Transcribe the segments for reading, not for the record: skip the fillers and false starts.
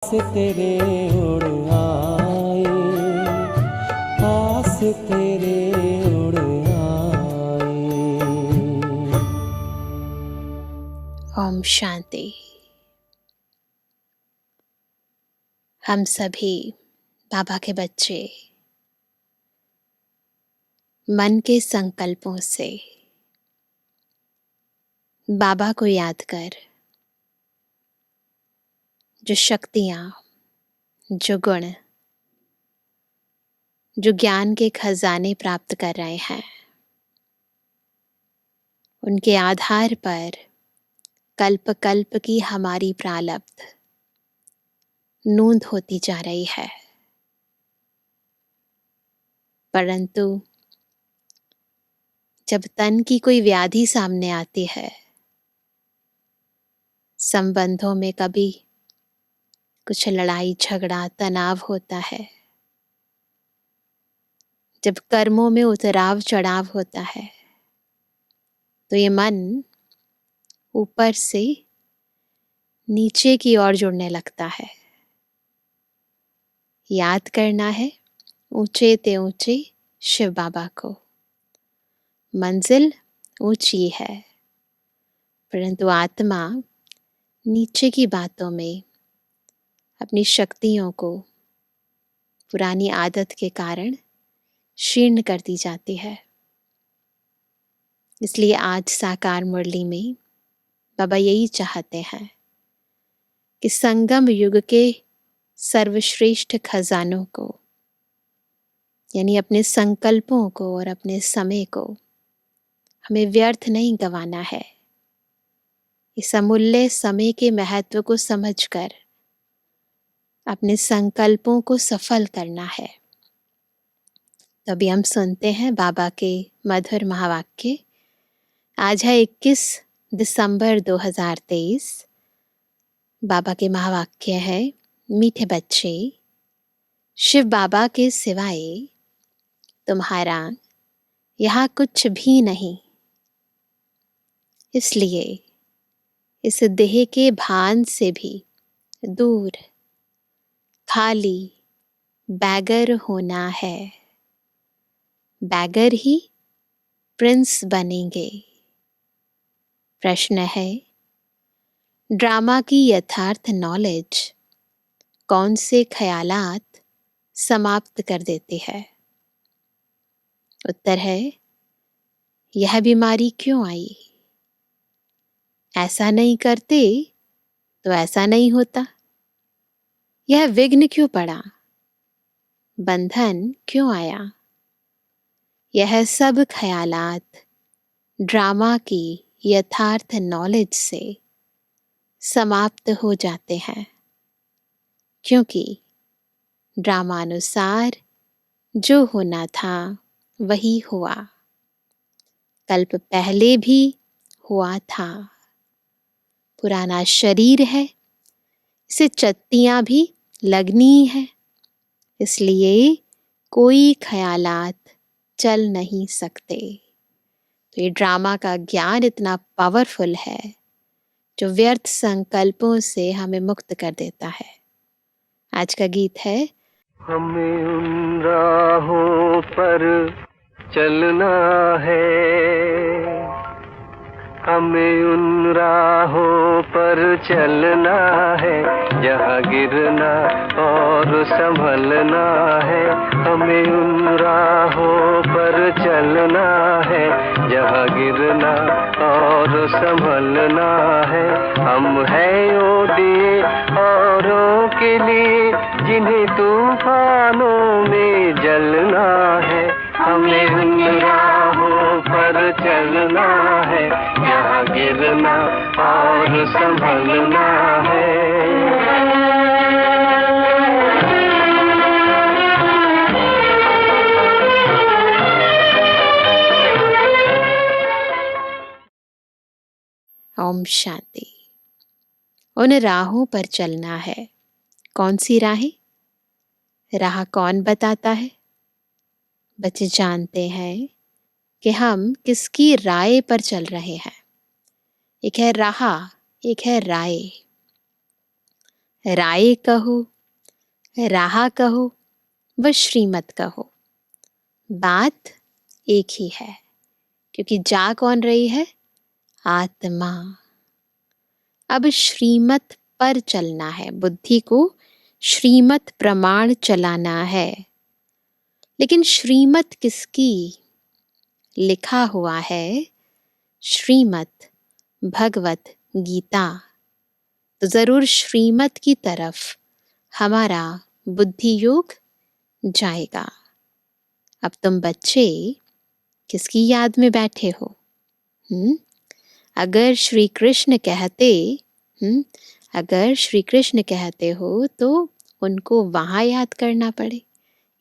आस तेरे उड़ आए, आस तेरे उड़ आए। ओम शांति। हम सभी बाबा के बच्चे मन के संकल्पों से बाबा को याद कर जो शक्तियाँ, जो गुण, जो ज्ञान के खजाने प्राप्त कर रहे हैं, उनके आधार पर कल्प कल्प की हमारी प्रारब्ध नूंद होती जा रही है। परंतु जब तन की कोई व्याधि सामने आती है, संबंधों में कभी कुछ लड़ाई झगड़ा तनाव होता है, जब कर्मों में उतराव चढ़ाव होता है, तो ये मन ऊपर से नीचे की ओर जुड़ने लगता है। याद करना है ऊंचे ते ऊंचे शिव बाबा को। मंजिल ऊंची है, परंतु आत्मा नीचे की बातों में अपनी शक्तियों को पुरानी आदत के कारण क्षीण करती जाती है। इसलिए आज साकार मुरली में बाबा यही चाहते हैं कि संगम युग के सर्वश्रेष्ठ खजानों को, यानी अपने संकल्पों को और अपने समय को हमें व्यर्थ नहीं गंवाना है। इस अमूल्य समय के महत्व को समझकर अपने संकल्पों को सफल करना है। तो अभी हम सुनते हैं बाबा के मधुर महावाक्य। आज है 21 दिसंबर 2023। बाबा के महावाक्य है, मीठे बच्चे, शिव बाबा के सिवाय तुम्हारा यहाँ कुछ भी नहीं। इसलिए इस देह के भान से भी दूर खाली बैगर होना है। बैगर ही प्रिंस बनेंगे। प्रश्न है, ड्रामा की यथार्थ नॉलेज कौन से ख्यालात समाप्त कर देती है? उत्तर है, यह बीमारी क्यों आई? ऐसा नहीं करते तो ऐसा नहीं होता। यह विघ्न क्यों पड़ा? बंधन क्यों आया? यह सब ख्यालात ड्रामा की यथार्थ नॉलेज से समाप्त हो जाते हैं, क्योंकि ड्रामानुसार जो होना था वही हुआ। कल्प पहले भी हुआ था। पुराना शरीर है, इसे चत्तियां भी लगनी है, इसलिए कोई ख्यालात चल नहीं सकते। तो ये ड्रामा का ज्ञान इतना पावरफुल है जो व्यर्थ संकल्पों से हमें मुक्त कर देता है। आज का गीत है, हमें उन राहों पर चलना है, हमें उन राहों पर चलना है, जहाँ गिरना और संभलना है। हमें उन राहों पर चलना है, जहाँ गिरना और संभलना है। हम हैं वो दिए औरों के लिए, जिन्हें तूफानों में जलना है। हमें उन राहों पर चलना है, यहाँ गिरना और संभलना है। ओम शांति। उन राहों पर चलना है। कौन सी राहें? राह कौन बताता है? बच्चे जानते हैं कि हम किसकी राय पर चल रहे हैं। एक है राह, एक है राय। राय कहो, राह कहो व श्रीमत कहो, बात एक ही है, क्योंकि जा कौन रही है? आत्मा। अब श्रीमत पर चलना है, बुद्धि को श्रीमत प्रमाण चलाना है। लेकिन श्रीमत किसकी? लिखा हुआ है श्रीमत भगवत गीता। तो जरूर श्रीमत की तरफ हमारा बुद्धि योग जाएगा। अब तुम बच्चे किसकी याद में बैठे हो? अगर श्री कृष्ण कहते हो तो उनको वहां याद करना पड़े,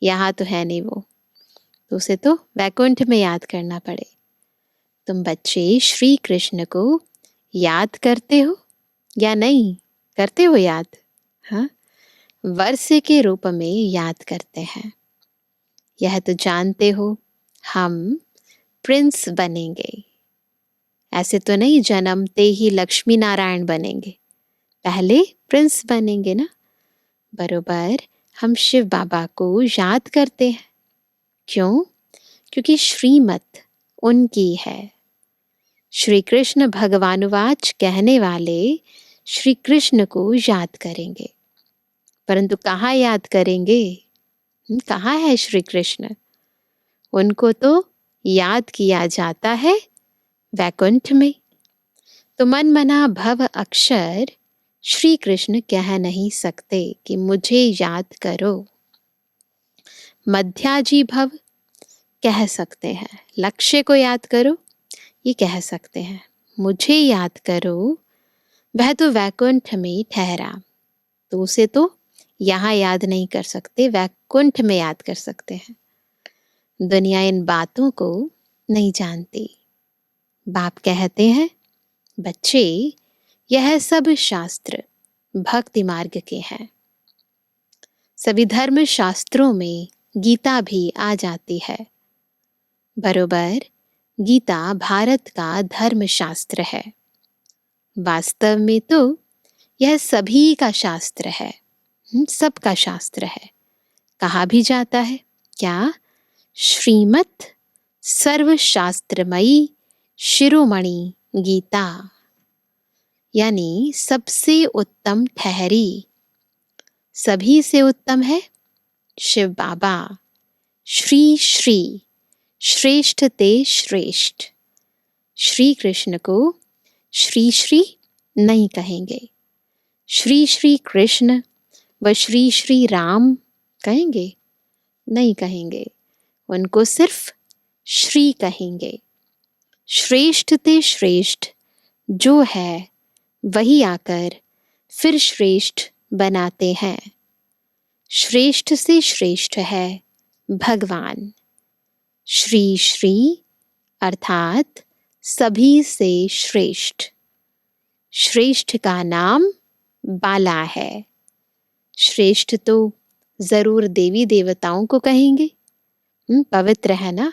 यहाँ तो है नहीं वो, तो उसे तो वैकुंठ में याद करना पड़े। तुम बच्चे श्री कृष्ण को याद करते हो या नहीं करते हो याद? हाँ, वर्षे के रूप में याद करते हैं। यह तो जानते हो हम प्रिंस बनेंगे। ऐसे तो नहीं जन्मते ही लक्ष्मी नारायण बनेंगे, पहले प्रिंस बनेंगे ना। बरोबर हम शिव बाबा को याद करते हैं। क्यों? क्योंकि श्रीमत उनकी है। श्री कृष्ण भगवानुवाच कहने वाले श्री कृष्ण को याद करेंगे, परंतु कहाँ याद करेंगे? कहाँ है श्री कृष्ण? उनको तो याद किया जाता है वैकुंठ में। तो मन मना भव अक्षर श्री कृष्ण कह नहीं सकते कि मुझे याद करो। मध्याजी भव कह सकते हैं, लक्ष्य को याद करो ये कह सकते हैं। मुझे याद करो, वह तो वैकुंठ में ठहरा, तो उसे तो यहाँ याद नहीं कर सकते, वैकुंठ में याद कर सकते हैं। दुनिया इन बातों को नहीं जानती। बाप कहते हैं बच्चे यह सब शास्त्र भक्ति मार्ग के हैं। सभी धर्म शास्त्रों में गीता भी आ जाती है। बरोबर गीता भारत का धर्म शास्त्र है। वास्तव में तो यह सभी का शास्त्र है, सबका शास्त्र है। कहा भी जाता है क्या? श्रीमत सर्वशास्त्रमयी शिरोमणि गीता, यानी सबसे उत्तम ठहरी। सभी से उत्तम है शिव बाबा। श्री श्री श्रेष्ठ ते श्रेष्ठ। श्री कृष्ण को श्री श्री नहीं कहेंगे। श्री श्री कृष्ण व श्री श्री राम कहेंगे? नहीं कहेंगे, उनको सिर्फ श्री कहेंगे। श्रेष्ठ ते श्रेष्ठ जो है वही आकर फिर श्रेष्ठ बनाते हैं। श्रेष्ठ से श्रेष्ठ है भगवान। श्री श्री अर्थात सभी से श्रेष्ठ। श्रेष्ठ का नाम बाला है। श्रेष्ठ तो जरूर देवी देवताओं को कहेंगे, पवित्र है ना।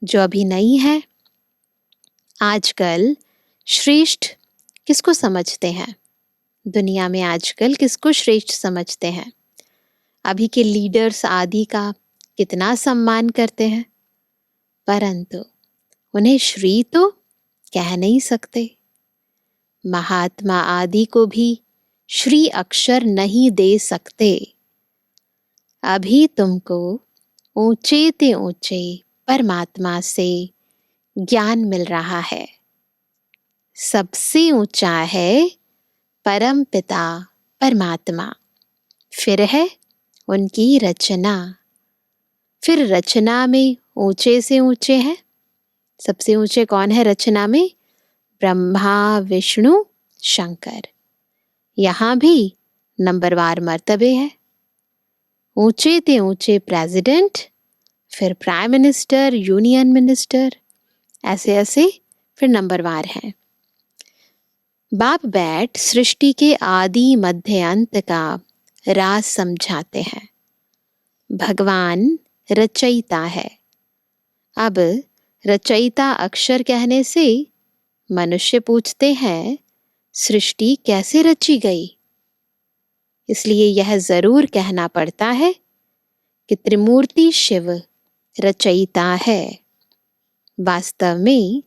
जो अभी नहीं है, आजकल श्रेष्ठ किसको समझते हैं? दुनिया में आजकल किसको श्रेष्ठ समझते हैं? अभी के लीडर्स आदि का कितना सम्मान करते हैं, परंतु उन्हें श्री तो कह नहीं सकते। महात्मा आदि को भी श्री अक्षर नहीं दे सकते। अभी तुमको ऊंचे ते ऊंचे परमात्मा से ज्ञान मिल रहा है। सबसे ऊंचा है परम पिता परमात्मा, फिर है उनकी रचना, फिर रचना में ऊंचे से ऊंचे है। सबसे ऊंचे कौन है रचना में? ब्रह्मा विष्णु शंकर। यहाँ भी नंबरवार मर्तबे है। ऊंचे ते ऊंचे प्रेसिडेंट, फिर प्राइम मिनिस्टर, यूनियन मिनिस्टर, ऐसे ऐसे फिर नंबरवार हैं। बाप बैठ सृष्टि के आदि मध्य अंत का राज समझाते हैं। भगवान रचयिता है। अब रचयिता अक्षर कहने से मनुष्य पूछते हैं सृष्टि कैसे रची गई? इसलिए यह जरूर कहना पड़ता है कि त्रिमूर्ति शिव रचयिता है। वास्तव में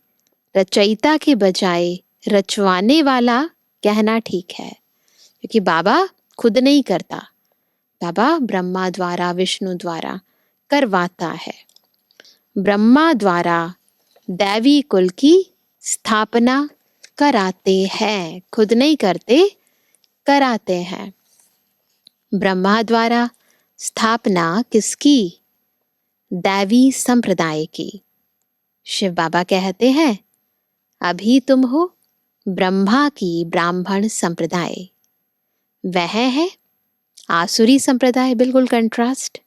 रचयिता के बजाय रचवाने वाला कहना ठीक है, क्योंकि बाबा खुद नहीं करता, बाबा ब्रह्मा द्वारा, विष्णु द्वारा करवाता है। ब्रह्मा द्वारा दैवी कुल की स्थापना कराते हैं, खुद नहीं करते, कराते हैं। ब्रह्मा द्वारा स्थापना किसकी? दैवी संप्रदाय की। शिव बाबा कहते हैं, अभी तुम हो ब्रह्मा की ब्राह्मण संप्रदाय, वह है आसुरी संप्रदाय, बिल्कुल कंट्रास्ट।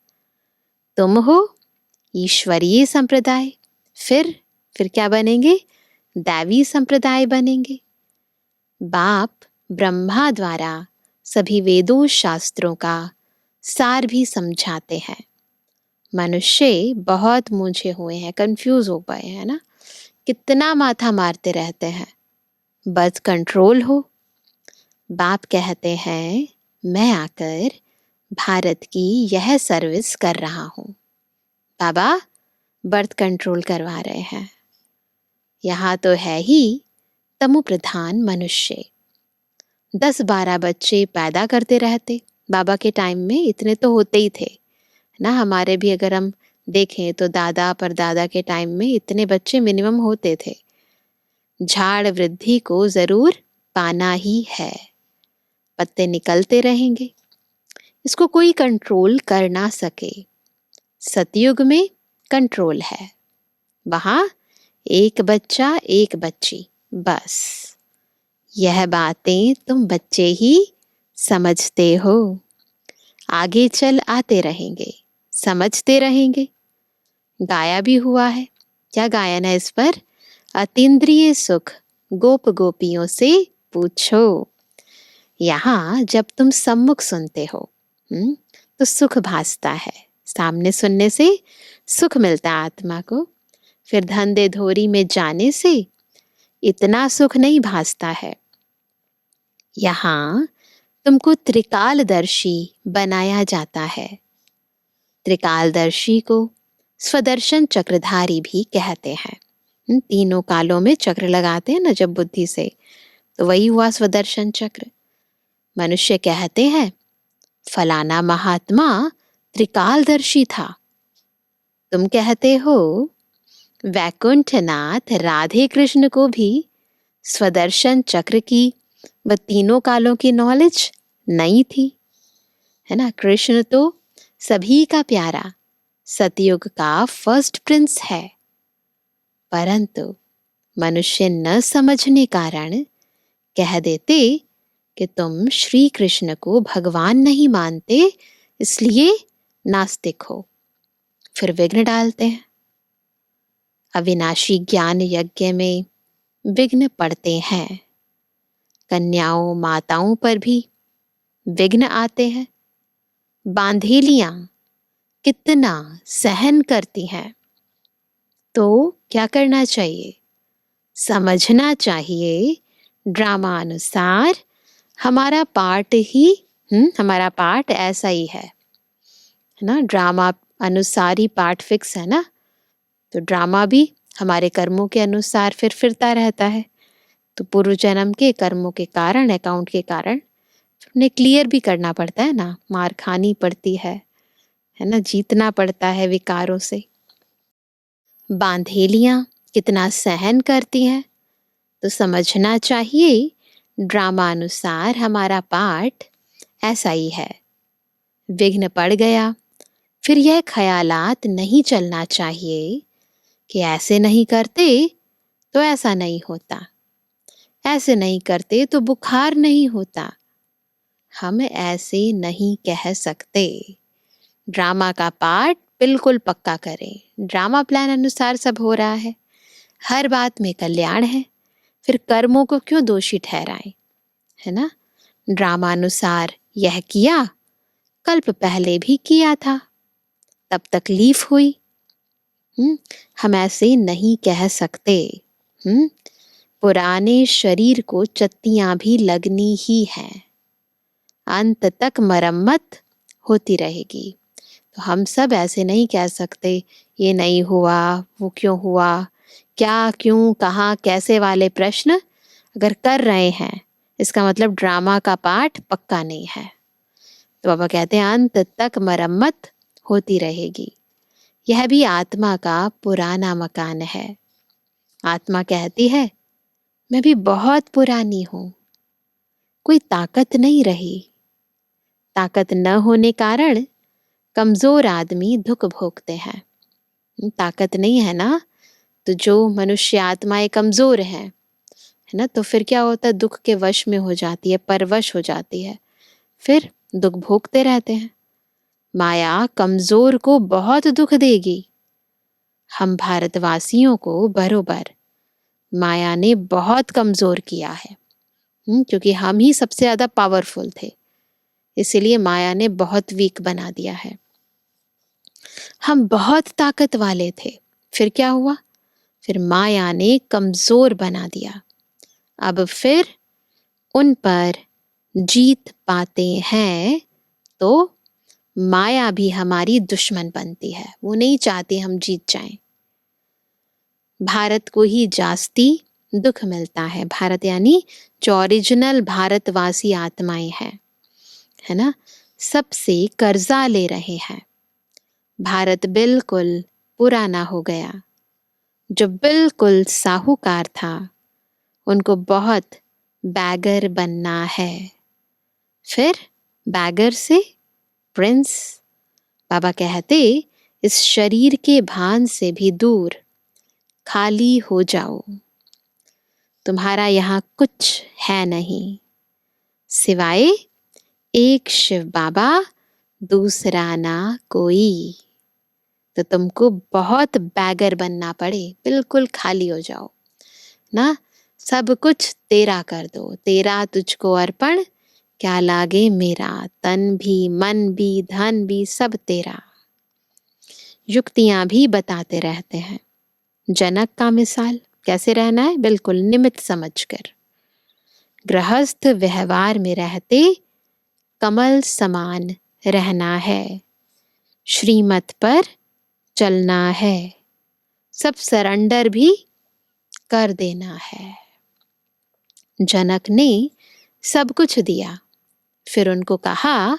तुम हो ईश्वरीय संप्रदाय, फिर क्या बनेंगे? दैवी संप्रदाय बनेंगे। बाप ब्रह्मा द्वारा सभी वेदों शास्त्रों का सार भी समझाते हैं। मनुष्य बहुत मूंझे हुए हैं, कंफ्यूज हो गए हैं ना, कितना माथा मारते रहते हैं। बस कंट्रोल हो। बाप कहते हैं, मैं आकर भारत की यह सर्विस कर रहा हूँ। बाबा बर्थ कंट्रोल करवा रहे हैं। यहाँ तो है ही तमो प्रधान मनुष्य, 10-12 बच्चे पैदा करते रहते। बाबा के टाइम में इतने तो होते ही थे ना, हमारे भी अगर हम देखें तो दादा परदादा के टाइम में इतने बच्चे मिनिमम होते थे। झाड़ वृद्धि को जरूर पाना ही है, पत्ते निकलते रहेंगे, इसको कोई कंट्रोल कर ना सके। सतयुग में कंट्रोल है, वहां एक बच्चा एक बच्ची, बस। यह बातें तुम बच्चे ही समझते हो, आगे चल आते रहेंगे, समझते रहेंगे। गाया भी हुआ है, क्या गायन है इस पर? अतीन्द्रिय सुख गोप गोपियों से पूछो। यहाँ जब तुम सम्मुख सुनते हो तो सुख भासता है, सामने सुनने से सुख मिलता है आत्मा को। फिर धंधे धोरी में जाने से इतना सुख नहीं भासता है। यहाँ तुमको त्रिकालदर्शी बनाया जाता है। त्रिकालदर्शी को स्वदर्शन चक्रधारी भी कहते हैं। तीनों कालों में चक्र लगाते हैं ना जब बुद्धि से, तो वही हुआ स्वदर्शन चक्र। मनुष्य कहते हैं, फलाना महात्मा त्रिकालदर्शी था। तुम कहते हो वैकुंठनाथ राधे कृष्ण को भी स्वदर्शन चक्र की व तीनों कालों की नॉलेज नहीं थी, है ना। कृष्ण तो सभी का प्यारा, सतयुग का फर्स्ट प्रिंस है, परंतु मनुष्य न समझने कारण कह देते कि तुम श्री कृष्ण को भगवान नहीं मानते, इसलिए नास्तिक हो। फिर विघ्न डालते हैं। अविनाशी ज्ञान यज्ञ में विघ्न पड़ते हैं। कन्याओं माताओं पर भी विघ्न आते हैं। बांधेलियां कितना सहन करती हैं, तो क्या करना चाहिए? समझना चाहिए ड्रामा अनुसार हमारा पार्ट ही हमारा पार्ट ऐसा ही है ना। ड्रामा अनुसार ही पार्ट फिक्स है ना, तो ड्रामा भी हमारे कर्मों के अनुसार फिर फिरता रहता है। तो पूर्व जन्म के कर्मों के कारण, अकाउंट के कारण उन्हें क्लियर भी करना पड़ता है ना, मार खानी पड़ती है ना, जीतना पड़ता है विकारों से। बांधेलियां कितना सहन करती हैं, तो समझना चाहिए ड्रामा अनुसार हमारा पार्ट ऐसा ही है। विघ्न पड़ गया, फिर यह ख्यालात नहीं चलना चाहिए कि ऐसे नहीं करते तो ऐसा नहीं होता, ऐसे नहीं करते तो बुखार नहीं होता। हम ऐसे नहीं कह सकते। ड्रामा का पार्ट बिल्कुल पक्का करें। ड्रामा प्लान अनुसार सब हो रहा है, हर बात में कल्याण है, फिर कर्मों को क्यों दोषी ठहराएं, है ना। ड्रामा अनुसार यह किया, कल्प पहले भी किया था, तब तकलीफ हुई। हम ऐसे नहीं कह सकते। पुराने शरीर को चत्तियां भी लगनी ही है। अंत तक मरम्मत होती रहेगी। तो हम सब ऐसे नहीं कह सकते ये नहीं हुआ, वो क्यों हुआ, क्या, क्यों, कहाँ, कैसे वाले प्रश्न अगर कर रहे हैं, इसका मतलब ड्रामा का पार्ट पक्का नहीं है। तो बाबा कहते हैं अंत तक मरम्मत होती रहेगी। यह भी आत्मा का पुराना मकान है। आत्मा कहती है मैं भी बहुत पुरानी हूं, कोई ताकत नहीं रही। ताकत न होने कारण कमजोर आदमी दुख भोगते हैं। ताकत नहीं है ना, तो जो मनुष्य आत्माएं कमजोर है ना, तो फिर क्या होता है, दुख के वश में हो जाती है, परवश हो जाती है, फिर दुख भोगते रहते हैं। माया कमजोर को बहुत दुख देगी। हम भारतवासियों को बरोबर माया ने बहुत कमजोर किया है, क्योंकि हम ही सबसे ज्यादा पावरफुल थे, इसीलिए माया ने बहुत वीक बना दिया है। हम बहुत ताकत वाले थे, फिर क्या हुआ, फिर माया ने कमजोर बना दिया। अब फिर उन पर जीत पाते हैं तो माया भी हमारी दुश्मन बनती है, वो नहीं चाहती हम जीत जाएं। भारत को ही जास्ती दुख मिलता है। भारत यानी जो ओरिजिनल भारतवासी आत्माएं हैं, है ना, सबसे कर्जा ले रहे हैं। भारत बिल्कुल पुराना हो गया। जो बिल्कुल साहूकार था उनको बहुत बैगर बनना है, फिर बैगर से प्रिंस। बाबा कहते इस शरीर के भान से भी दूर खाली हो जाओ। तुम्हारा यहाँ कुछ है नहीं सिवाय एक शिव बाबा, दूसरा ना कोई। तो तुमको बहुत बैगर बनना पड़े, बिल्कुल खाली हो जाओ ना, सब कुछ तेरा कर दो। तेरा तुझको अर्पण, क्या लागे मेरा, तन भी, मन भी, धन भी, सब तेरा। युक्तियां भी बताते रहते हैं। जनक का मिसाल कैसे रहना है, बिल्कुल निमित्त समझकर। गृहस्थ व्यवहार में रहते कमल समान रहना है, श्रीमत पर चलना है, सब सरेंडर भी कर देना है। जनक ने सब कुछ दिया, फिर उनको कहा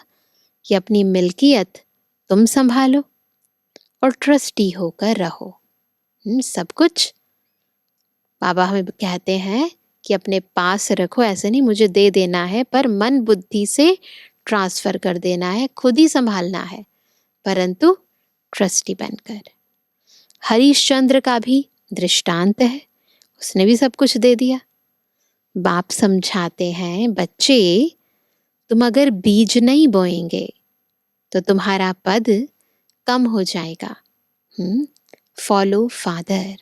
कि अपनी मिल्कियत तुम संभालो और ट्रस्टी होकर रहो। सब कुछ बाबा हमें कहते हैं कि अपने पास रखो, ऐसे नहीं मुझे दे देना है, पर मन बुद्धि से ट्रांसफर कर देना है, खुद ही संभालना है, परंतु ट्रस्टी बनकर। हरिश्चंद्र का भी दृष्टांत है, उसने भी सब कुछ दे दिया। बाप समझाते हैं बच्चे तुम अगर बीज नहीं बोएंगे तो तुम्हारा पद कम हो जाएगा। फॉलो फादर,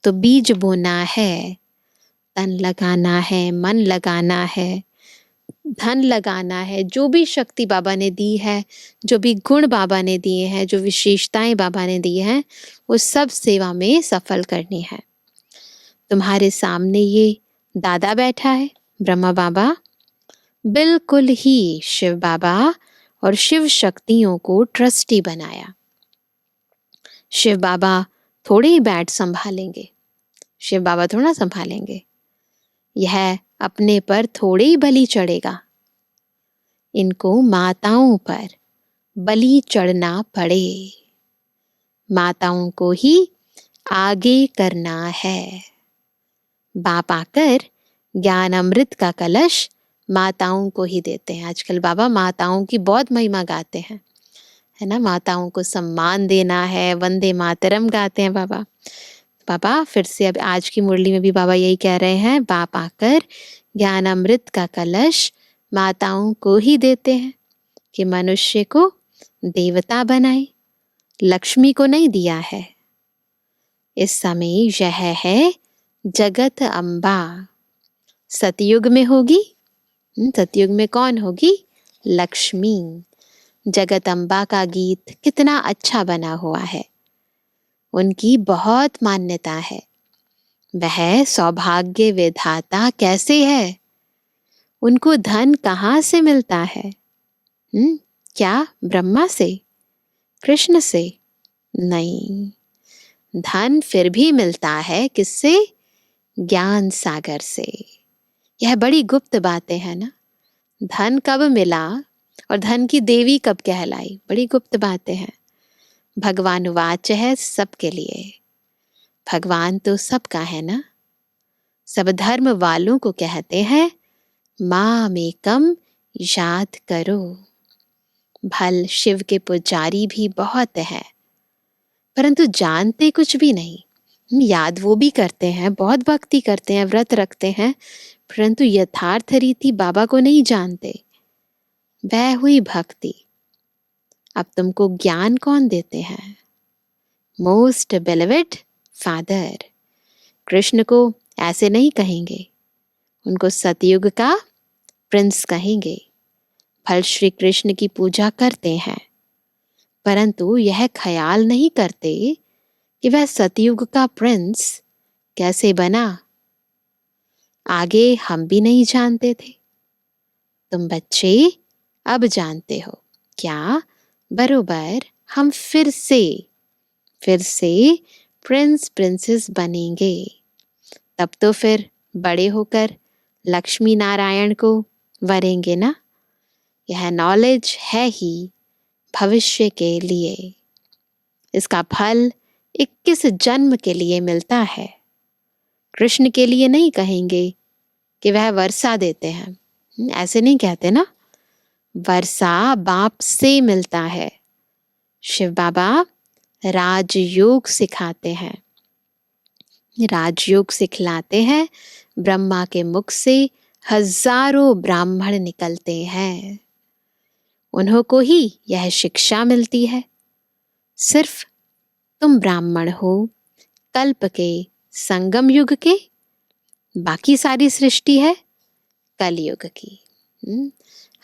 तो बीज बोना है, तन लगाना है, मन लगाना है, धन लगाना है, जो भी शक्ति बाबा ने दी है, जो भी गुण बाबा ने दिए हैं, जो विशेषताएं बाबा ने दी हैं, वो सब सेवा में सफल करनी है। तुम्हारे सामने ये दादा बैठा है, ब्रह्मा बाबा, बिल्कुल ही शिव बाबा और शिव शक्तियों को ट्रस्टी बनाया। शिव बाबा थोड़े ही बैठ संभालेंगे, शिव बाबा थोड़ा संभालेंगे, यह अपने पर थोड़े ही बलि चढ़ेगा। इनको माताओं पर बलि चढ़ना पड़े, माताओं को ही आगे करना है। बाप आकर ज्ञान अमृत का कलश माताओं को ही देते हैं। आजकल बाबा माताओं की बहुत महिमा गाते हैं, है ना, माताओं को सम्मान देना है, वंदे मातरम गाते हैं बाबा। बाबा फिर से अब आज की मुरली में भी बाबा यही कह रहे हैं, बाप आकर ज्ञान अमृत का कलश माताओं को ही देते हैं कि मनुष्य को देवता बनाए, लक्ष्मी को नहीं दिया है। इस समय यह है जगत अम्बा, सतयुग में होगी, सतयुग में कौन होगी, लक्ष्मी। जगत अम्बा का गीत कितना अच्छा बना हुआ है, उनकी बहुत मान्यता है। वह सौभाग्य विधाता कैसे है, उनको धन कहाँ से मिलता है, क्या ब्रह्मा से, कृष्ण से? नहीं, धन फिर भी मिलता है किससे? ज्ञान सागर से। यह बड़ी गुप्त बातें हैं ना। धन कब मिला और धन की देवी कब कहलाई, बड़ी गुप्त बातें हैं। भगवान वाच है सबके लिए, भगवान तो सबका है ना। सब धर्म वालों को कहते हैं मामेकम याद करो। भल शिव के पुजारी भी बहुत है, परंतु जानते कुछ भी नहीं। याद वो भी करते हैं, बहुत भक्ति करते हैं, व्रत रखते हैं, परंतु यथार्थ रीति बाबा को नहीं जानते। वह हुई भक्ति। अब तुमको ज्ञान कौन देते हैं? Most बेलोवेड father. कृष्ण को ऐसे नहीं कहेंगे, उनको सतयुग का प्रिंस कहेंगे। फल श्री कृष्ण की पूजा करते हैं, परंतु यह ख्याल नहीं करते कि वह सतयुग का प्रिंस कैसे बना। आगे हम भी नहीं जानते थे, तुम बच्चे अब जानते हो। क्या? बरोबर हम फिर से प्रिंस प्रिंसेस बनेंगे। तब तो फिर बड़े होकर लक्ष्मी नारायण को वरेंगे ना। यह नॉलेज है ही भविष्य के लिए। इसका फल 21 जन्म के लिए मिलता है। कृष्ण के लिए नहीं कहेंगे कि वह वर्षा देते हैं, ऐसे नहीं कहते ना। वर्षा बाप से मिलता है। शिव बाबा राजयोग सिखाते हैं, राजयोग सिखलाते हैं। ब्रह्मा के मुख से हजारों ब्राह्मण निकलते हैं, उन्हों को ही यह शिक्षा मिलती है। सिर्फ तुम ब्राह्मण हो कल्प के, संगम युग के, बाकी सारी सृष्टि है कलयुग की।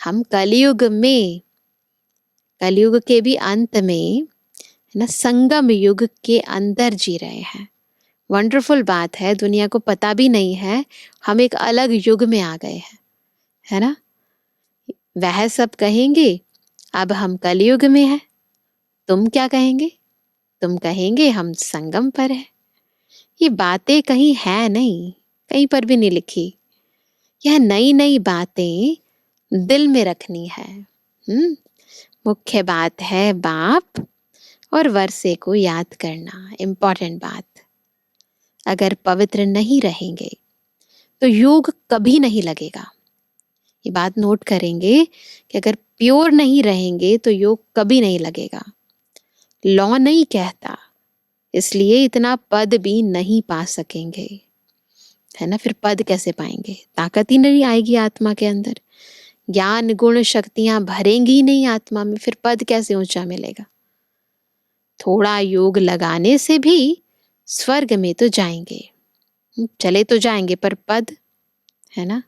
हम कलयुग में, कलयुग के भी अंत में है ना, संगम युग के अंदर जी रहे हैं। वंडरफुल बात है, दुनिया को पता भी नहीं है हम एक अलग युग में आ गए हैं, है ना। वह सब कहेंगे अब हम कलयुग में हैं। तुम क्या कहेंगे? तुम कहेंगे हम संगम पर है। ये बातें कहीं है नहीं, कहीं पर भी नहीं लिखी। यह नई नई बातें दिल में रखनी है। मुख्य बात है बाप और वर्षे को याद करना, इम्पोर्टेंट बात। अगर पवित्र नहीं रहेंगे तो योग कभी नहीं लगेगा। ये बात नोट करेंगे कि अगर प्योर नहीं रहेंगे तो योग कभी नहीं लगेगा। लॉ नहीं कहता, इसलिए इतना पद भी नहीं पा सकेंगे, है ना। फिर पद कैसे पाएंगे? ताकत ही नहीं आएगी आत्मा के अंदर, ज्ञान गुण शक्तियां भरेंगी ही नहीं आत्मा में, फिर पद कैसे ऊंचा मिलेगा? थोड़ा योग लगाने से भी स्वर्ग में तो जाएंगे, चले तो जाएंगे, पर पद, है ना।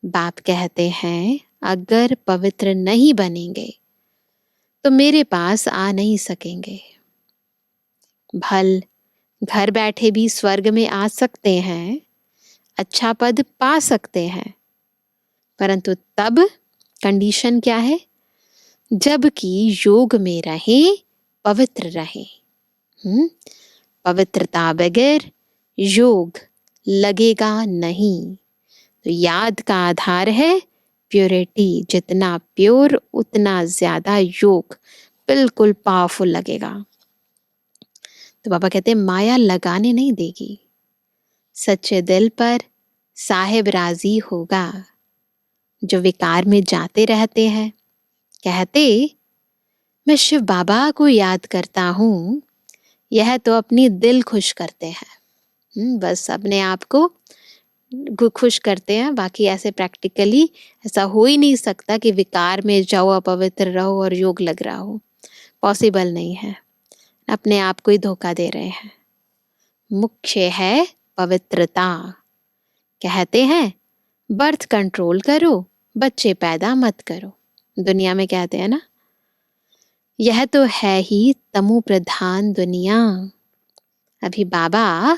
बाप कहते हैं अगर पवित्र नहीं बनेंगे तो मेरे पास आ नहीं सकेंगे। भल घर बैठे भी स्वर्ग में आ सकते हैं, अच्छा पद पा सकते हैं, परंतु तब कंडीशन क्या है? जबकि योग में रहे, पवित्र रहे। पवित्रता बगैर योग लगेगा नहीं। तो याद का आधार है प्योरिटी। जितना प्योर उतना ज्यादा योग बिल्कुल पावरफुल लगेगा। तो बाबा कहते हैं माया लगाने नहीं देगी, सच्चे दिल पर साहिब राजी होगा। जो विकार में जाते रहते हैं कहते मैं शिव बाबा को याद करता हूँ, यह तो अपनी दिल खुश करते हैं। बस अपने आप को खुश करते हैं, बाकी ऐसे प्रैक्टिकली ऐसा हो ही नहीं सकता कि विकार में जाओ, अपवित्र रहो और योग लग रहा हो। पॉसिबल नहीं है, अपने आप को ही धोखा दे रहे हैं। मुख्य है पवित्रता। कहते हैं बर्थ कंट्रोल करो, बच्चे पैदा मत करो। दुनिया में कहते हैं ना, यह तो है ही तमो प्रधान दुनिया। अभी बाबा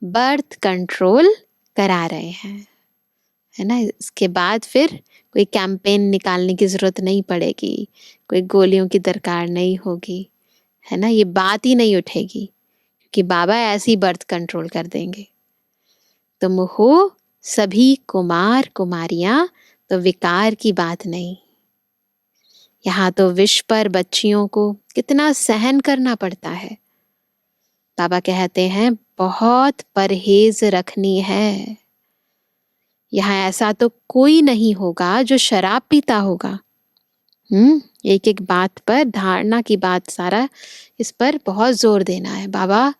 बर्थ कंट्रोल करा रहे हैं, है ना। इसके बाद फिर कोई कैंपेन निकालने की ज़रूरत नहीं पड़ेगी, कोई गोलियों की दरकार नहीं होगी, है ना। ये बात ही नहीं उठेगी कि बाबा ऐसे ही बर्थ कंट्रोल कर देंगे। तुम हो सभी कुमार कुमारियां, तो विकार की बात नहीं। यहाँ तो विश्व पर बच्चियों को कितना सहन करना पड़ता है। बाबा कहते हैं बहुत परहेज रखनी है। यहाँ ऐसा तो कोई नहीं होगा जो शराब पीता होगा। एक एक बात पर, धारणा की बात, सारा इस पर बहुत जोर देना है। बाबा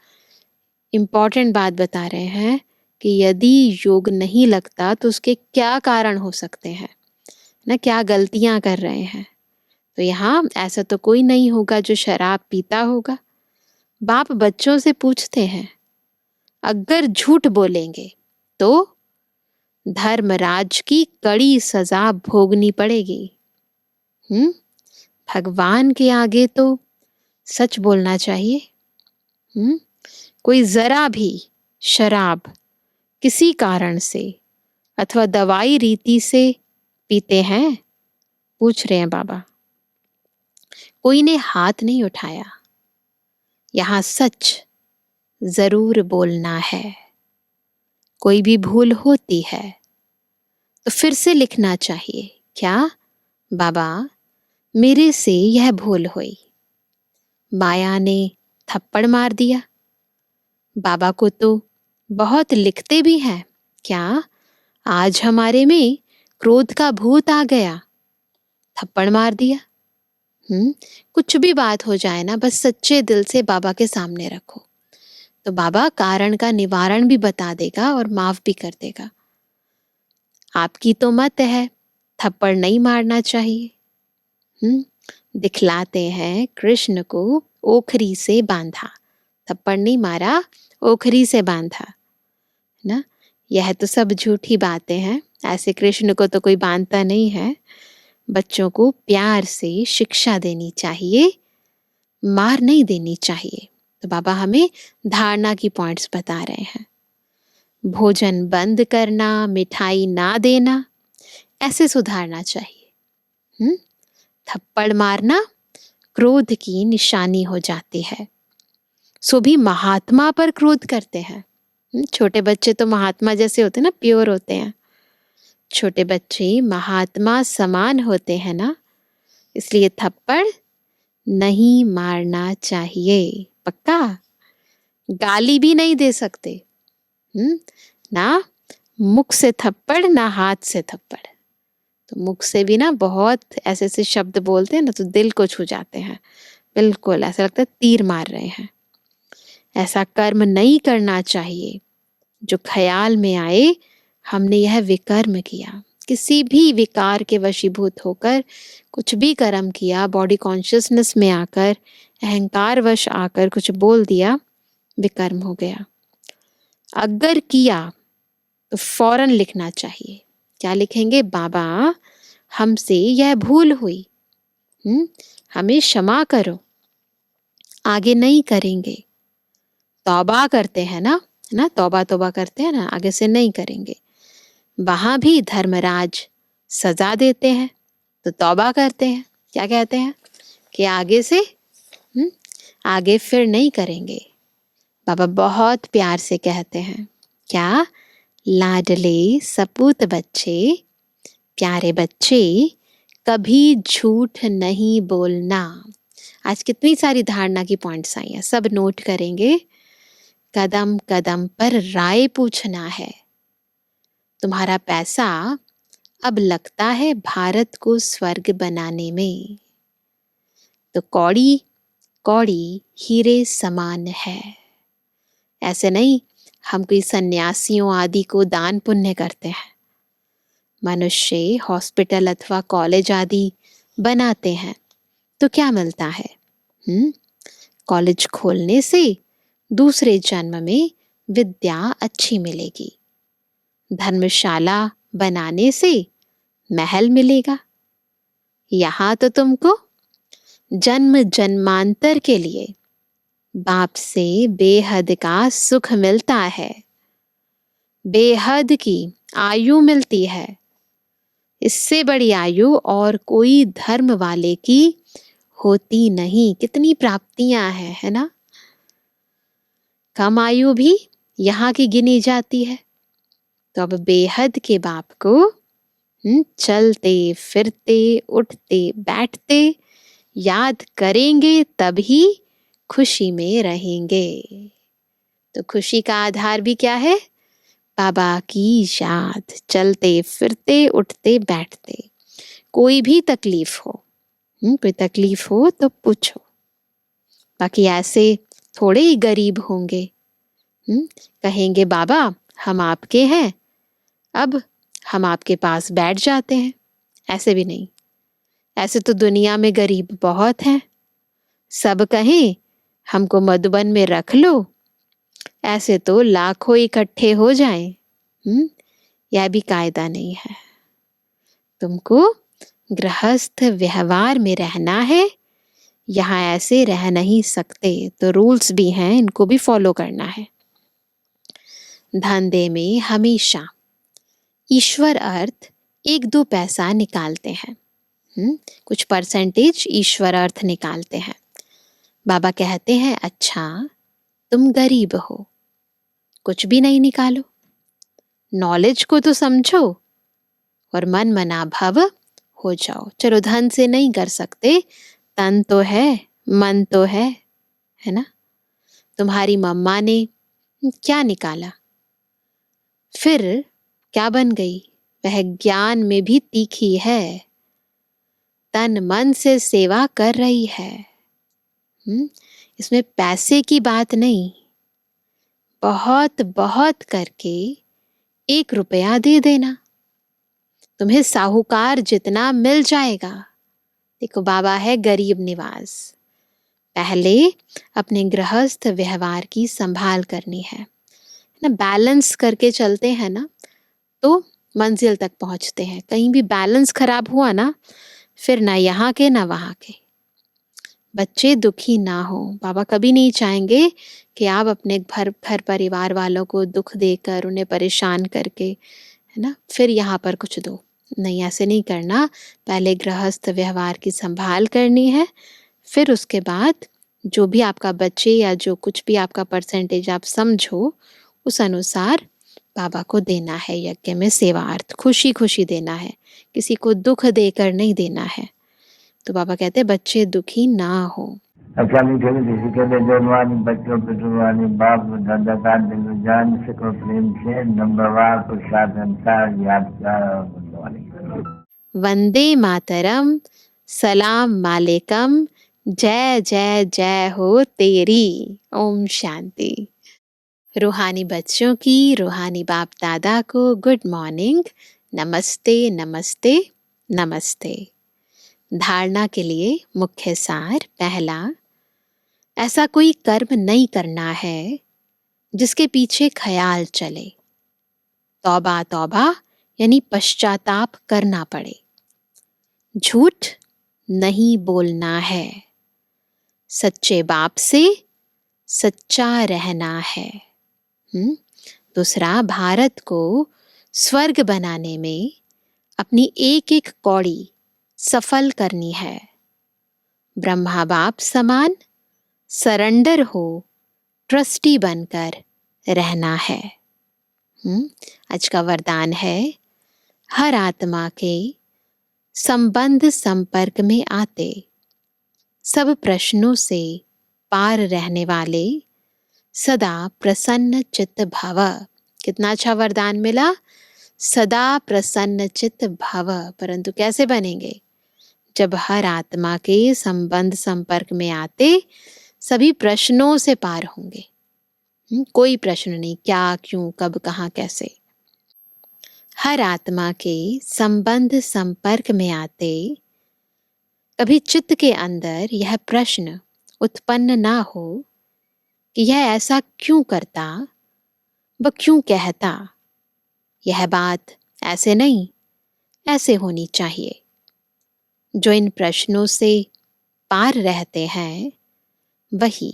इम्पोर्टेंट बात बता रहे हैं कि यदि योग नहीं लगता तो उसके क्या कारण हो सकते हैं ना, क्या गलतियां कर रहे हैं। तो यहाँ ऐसा तो कोई नहीं होगा जो शराब पीता होगा। बाप बच्चों से पूछते हैं, अगर झूठ बोलेंगे तो धर्मराज की कड़ी सजा भोगनी पड़ेगी। भगवान के आगे तो सच बोलना चाहिए। कोई जरा भी शराब किसी कारण से अथवा दवाई रीति से पीते हैं? पूछ रहे हैं बाबा। कोई ने हाथ नहीं उठाया। यहाँ सच जरूर बोलना है। कोई भी भूल होती है तो फिर से लिखना चाहिए, क्या बाबा मेरे से यह भूल हुई। माया ने थप्पड़ मार दिया। बाबा को तो बहुत लिखते भी हैं, क्या आज हमारे में क्रोध का भूत आ गया, थप्पड़ मार दिया। कुछ भी बात हो जाए ना, बस सच्चे दिल से बाबा के सामने रखो, तो बाबा कारण का निवारण भी बता देगा और माफ भी कर देगा। आपकी तो मत है थप्पड़ नहीं मारना चाहिए। दिखलाते हैं कृष्ण को ओखरी से बांधा, थप्पड़ नहीं मारा, ओखरी से बांधा ना। यह तो सब झूठी बातें हैं। ऐसे कृष्ण को तो कोई बांधता नहीं है। बच्चों को प्यार से शिक्षा देनी चाहिए, मार नहीं देनी चाहिए। तो बाबा हमें धारणा की पॉइंट्स बता रहे हैं। भोजन बंद करना, मिठाई ना देना, ऐसे सुधारना चाहिए। थप्पड़ मारना क्रोध की निशानी हो जाती है। सो भी महात्मा पर क्रोध करते हैं। छोटे बच्चे तो महात्मा जैसे होते हैं ना, प्योर होते हैं। छोटे बच्चे महात्मा समान होते हैं ना, इसलिए थप्पड़ नहीं मारना चाहिए। पक्का गाली भी नहीं दे सकते ना, मुख से थप्पड़ ना हाथ से थप्पड़। तो मुख से भी ना बहुत ऐसे ऐसे शब्द बोलते हैं ना, तो दिल को छू जाते हैं। बिल्कुल ऐसा लगता है तीर मार रहे हैं। ऐसा कर्म नहीं करना चाहिए जो ख्याल में आए हमने यह विकर्म किया। किसी भी विकार के वशीभूत होकर कुछ भी कर्म किया, बॉडी कॉन्शियसनेस में आकर, अहंकार वश आकर कुछ बोल दिया, विकर्म हो गया। अगर किया तो फौरन लिखना चाहिए। क्या लिखेंगे? बाबा हमसे यह भूल हुई, हमें क्षमा करो, आगे नहीं करेंगे। तौबा करते हैं ना, है ना, तौबा करते हैं ना, आगे से नहीं करेंगे। वहां भी धर्मराज सजा देते हैं तो तौबा करते हैं। क्या कहते हैं कि आगे से आगे फिर नहीं करेंगे। बाबा बहुत प्यार से कहते हैं, क्या लाडले सपूत बच्चे, प्यारे बच्चे, कभी झूठ नहीं बोलना। आज कितनी सारी धारणा की पॉइंट्स आई हैं, सब नोट करेंगे। कदम कदम पर राय पूछना है। तुम्हारा पैसा अब लगता है भारत को स्वर्ग बनाने में, तो कौड़ी कौड़ी हीरे समान है। ऐसे नहीं हम कोई सन्यासियों आदि को दान पुण्य करते हैं। मनुष्य हॉस्पिटल अथवा कॉलेज आदि बनाते हैं तो क्या मिलता है? कॉलेज खोलने से दूसरे जन्म में विद्या अच्छी मिलेगी। धर्मशाला बनाने से महल मिलेगा। यहाँ तो तुमको जन्म जन्मांतर के लिए बाप से बेहद का सुख मिलता है। बेहद की आयु मिलती है। इससे बड़ी आयु और कोई धर्म वाले की होती नहीं। कितनी प्राप्तियां हैं, है ना। कम आयु भी यहाँ की गिनी जाती है। तो अब बेहद के बाप को चलते फिरते उठते बैठते याद करेंगे, तभी खुशी में रहेंगे। तो खुशी का आधार भी क्या है? बाबा की याद। चलते फिरते उठते बैठते। कोई भी तकलीफ हो, कोई तकलीफ हो तो पूछो। बाकी ऐसे थोड़े ही गरीब होंगे, कहेंगे बाबा हम आपके हैं, अब हम आपके पास बैठ जाते हैं। ऐसे भी नहीं। ऐसे तो दुनिया में गरीब बहुत हैं। सब कहें हमको मधुबन में रख लो, ऐसे तो लाखों इकट्ठे हो जाएं। यह भी कायदा नहीं है। तुमको गृहस्थ व्यवहार में रहना है। यहाँ ऐसे रह नहीं सकते। तो रूल्स भी हैं, इनको भी फॉलो करना है। धंधे में हमेशा ईश्वर अर्थ 1-2 पैसा निकालते हैं। कुछ परसेंटेज ईश्वर अर्थ निकालते हैं। बाबा कहते हैं अच्छा तुम गरीब हो, कुछ भी नहीं निकालो, नॉलेज को तो समझो और मन मना भव हो जाओ। चलो धन से नहीं कर सकते, तन तो है, मन तो है ना। तुम्हारी मम्मा ने क्या निकाला, फिर क्या बन गई? वह ज्ञान में भी तीखी है, तन मन से सेवा कर रही है। इसमें पैसे की बात नहीं। बहुत बहुत करके 1 रुपया दे देना, तुम्हें साहूकार जितना मिल जाएगा। देखो बाबा है गरीब निवास। पहले अपने गृहस्थ व्यवहार की संभाल करनी है ना। बैलेंस करके चलते हैं ना तो मंजिल तक पहुंचते हैं। कहीं भी बैलेंस खराब हुआ ना, फिर ना यहाँ के ना वहाँ के। बच्चे दुखी ना हो। बाबा कभी नहीं चाहेंगे कि आप अपने घर परिवार वालों को दुख देकर, उन्हें परेशान करके, है ना, फिर यहाँ पर कुछ दो। नहीं, ऐसे नहीं करना। पहले गृहस्थ व्यवहार की संभाल करनी है, फिर उसके बाद जो भी आपका बच्चे या जो कुछ भी आपका परसेंटेज आप समझो, उस अनुसार बाबा को देना है। यज्ञ में सेवार्थ खुशी खुशी देना है, किसी को दुख देकर नहीं देना है। तो बाबा कहते हैं बच्चे दुखी ना हो। अच्छा मीठे मीठे कहते जन्मानी बच्चों पितृवानी बाप दादा का दिल जान सको प्रेम से नंबरवार पुरुषार्थ अनुसार याद। वंदे मातरम, सलाम मालेकम, जय जय जय हो तेरी। ओम शांति। रूहानी बच्चों की रूहानी बाप दादा को गुड मॉर्निंग, नमस्ते नमस्ते नमस्ते। धारणा के लिए मुख्य सार। पहला, ऐसा कोई कर्म नहीं करना है जिसके पीछे ख्याल चले। तौबा तौबा यानी पश्चाताप करना पड़े। झूठ नहीं बोलना है। सच्चे बाप से सच्चा रहना है। दूसरा, भारत को स्वर्ग बनाने में अपनी एक एक कौड़ी सफल करनी है। ब्रह्मा बाप समान सरेंडर हो, ट्रस्टी बनकर रहना है। आज का वरदान है, हर आत्मा के संबंध संपर्क में आते सब प्रश्नों से पार रहने वाले सदा प्रसन्न चित्त भव। कितना अच्छा वरदान मिला, सदा प्रसन्न चित्त भव। परंतु कैसे बनेंगे? जब हर आत्मा के संबंध संपर्क में आते सभी प्रश्नों से पार होंगे। कोई प्रश्न नहीं, क्या, क्यों, कब, कहाँ, कैसे। हर आत्मा के संबंध संपर्क में आते कभी चित्त के अंदर यह प्रश्न उत्पन्न ना हो कि यह ऐसा क्यों करता, वह क्यों कहता, यह बात ऐसे नहीं ऐसे होनी चाहिए। जो इन प्रश्नों से पार रहते हैं वही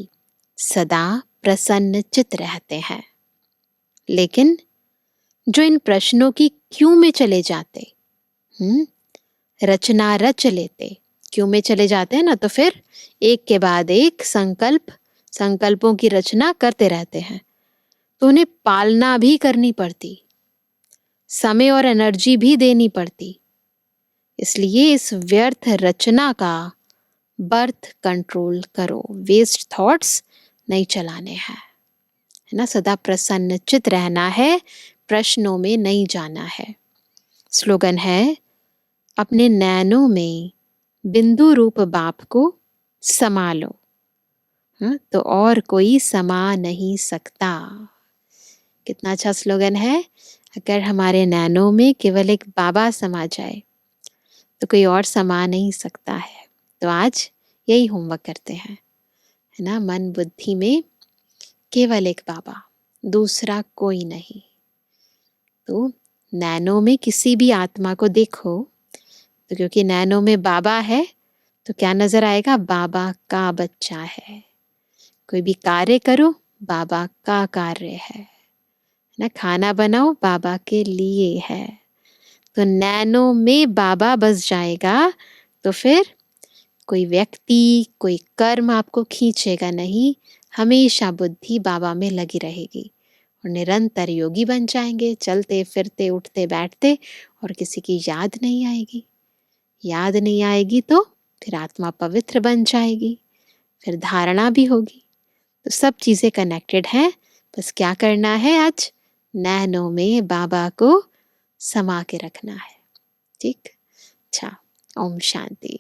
सदा प्रसन्न चित्त रहते हैं। लेकिन जो इन प्रश्नों की क्यों में चले जाते, रचना रच लेते, क्यों में चले जाते हैं ना, तो फिर एक के बाद एक संकल्पों की रचना करते रहते हैं, तो उन्हें पालना भी करनी पड़ती, समय और एनर्जी भी देनी पड़ती। इसलिए इस व्यर्थ रचना का बर्थ कंट्रोल करो, वेस्ट थॉट्स नहीं चलाने हैं, है ना। सदा प्रसन्न चित रहना है, प्रश्नों में नहीं जाना है। स्लोगन है, अपने नैनों में बिंदु रूप बाप को समा लो, तो और कोई समा नहीं सकता। कितना अच्छा स्लोगन है। अगर हमारे नैनों में केवल एक बाबा समा जाए तो कोई और समा नहीं सकता है। तो आज यही होमवर्क करते हैं, है ना। मन बुद्धि में केवल एक बाबा, दूसरा कोई नहीं। तो नैनों में किसी भी आत्मा को देखो, तो क्योंकि नैनों में बाबा है तो क्या नजर आएगा, बाबा का बच्चा है। कोई भी कार्य करो, बाबा का कार्य है ना। खाना बनाओ, बाबा के लिए है। तो नैनों में बाबा बस जाएगा तो फिर कोई व्यक्ति, कोई कर्म आपको खींचेगा नहीं। हमेशा बुद्धि बाबा में लगी रहेगी और निरंतर योगी बन जाएंगे, चलते फिरते उठते बैठते, और किसी की याद नहीं आएगी। याद नहीं आएगी तो फिर आत्मा पवित्र बन जाएगी, फिर धारणा भी होगी। तो सब चीजें कनेक्टेड हैं। बस क्या करना है, आज नैनों में बाबा को समा के रखना है। ठीक, अच्छा, ओम शांति।